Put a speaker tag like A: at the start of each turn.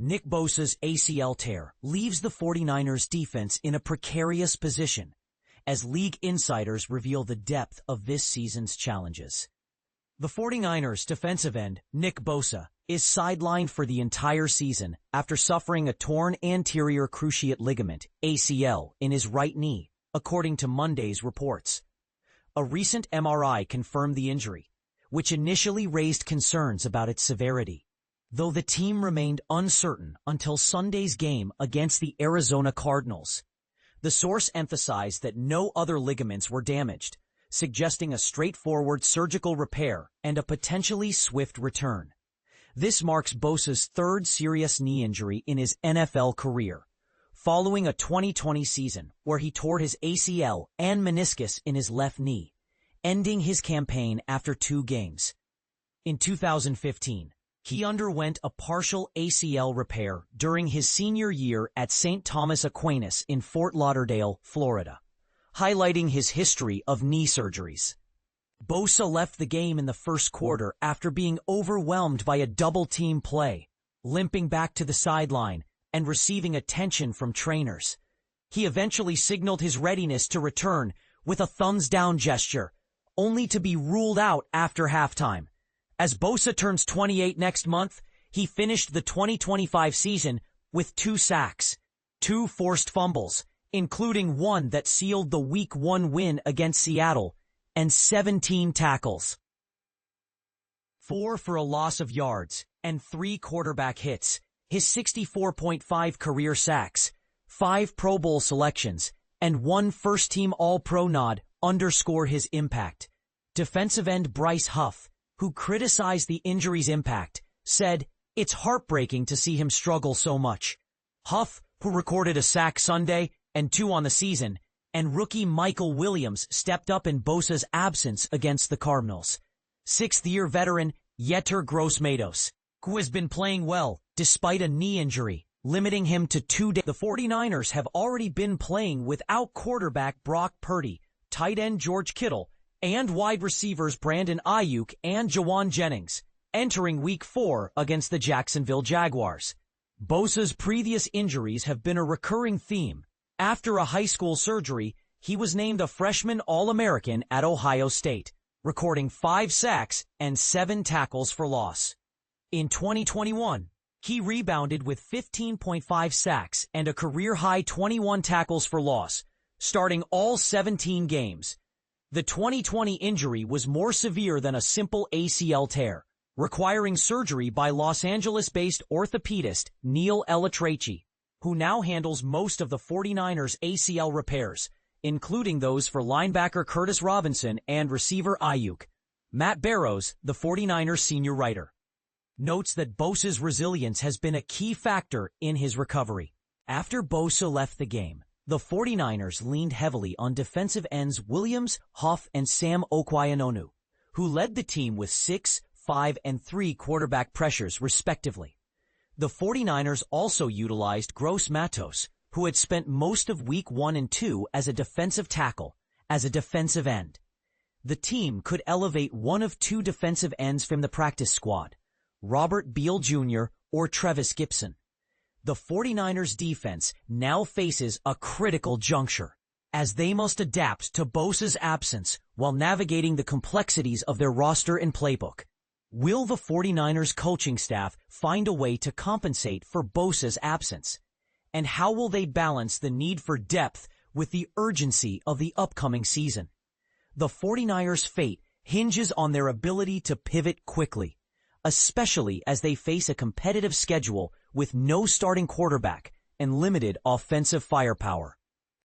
A: Nick Bosa's ACL tear leaves the 49ers defense in a precarious position as league insiders reveal the depth of this season's challenges. The 49ers defensive end, Nick Bosa, is sidelined for the entire season after suffering a torn anterior cruciate ligament, ACL, in his right knee, according to Monday's reports. A recent MRI confirmed the injury, which initially raised concerns about its severity, though the team remained uncertain until Sunday's game against the Arizona Cardinals. The source emphasized that no other ligaments were damaged, suggesting a straightforward surgical repair and a potentially swift return. This marks Bosa's third serious knee injury in his NFL career, following a 2020 season where he tore his ACL and meniscus in his left knee, ending his campaign after 2 games. In 2015, he underwent a partial ACL repair during his senior year at St. Thomas Aquinas in Fort Lauderdale, Florida, highlighting his history of knee surgeries. Bosa left the game in the first quarter after being overwhelmed by a double-team play, limping back to the sideline and receiving attention from trainers. He eventually signaled his readiness to return with a thumbs-down gesture, only to be ruled out after halftime. As Bosa turns 28 next month, he finished the 2025 season with 2 sacks, 2 forced fumbles, including one that sealed the Week 1 win against Seattle, and 17 tackles. 4 for a loss of yards and 3 quarterback hits, his 64.5 career sacks, 5 Pro Bowl selections, and 1 first-team All-Pro nod underscore his impact. Defensive end Bryce Huff, who criticized the injury's impact, said, "It's heartbreaking to see him struggle so much." Huff, who recorded a sack Sunday and 2 on the season, and rookie Mykel Williams stepped up in Bosa's absence against the Cardinals. 6th-year veteran Yetur Gross-Matos, who has been playing well despite a knee injury, limiting him to 2 days. The 49ers have already been playing without quarterback Brock Purdy, tight end George Kittle, and wide receivers Brandon Aiyuk and Jauan Jennings, entering Week 4 against the Jacksonville Jaguars. Bosa's previous injuries have been a recurring theme. After a high school surgery, he was named a freshman All-American at Ohio State, recording 5 sacks and 7 tackles for loss. In 2021, he rebounded with 15.5 sacks and a career-high 21 tackles for loss, starting all 17 games. The 2020 injury was more severe than a simple ACL tear, requiring surgery by Los Angeles-based orthopedist Neil Elatrache, who now handles most of the 49ers' ACL repairs, including those for linebacker Curtis Robinson and receiver Aiyuk. Matt Barrows, the 49ers senior writer, notes that Bosa's resilience has been a key factor in his recovery. After Bosa left the game, the 49ers leaned heavily on defensive ends Williams, Huff, and Sam Okwuegbunam, who led the team with 6, 5, and 3 quarterback pressures, respectively. The 49ers also utilized Gross-Matos, who had spent most of Week 1 and 2 as a defensive tackle, as a defensive end. The team could elevate one of 2 defensive ends from the practice squad, Robert Beal Jr. or Trevis Gipson. The 49ers defense now faces a critical juncture, as they must adapt to Bosa's absence while navigating the complexities of their roster and playbook. Will the 49ers coaching staff find a way to compensate for Bosa's absence? And how will they balance the need for depth with the urgency of the upcoming season? The 49ers' fate hinges on their ability to pivot quickly, especially as they face a competitive schedule with no starting quarterback and limited offensive firepower.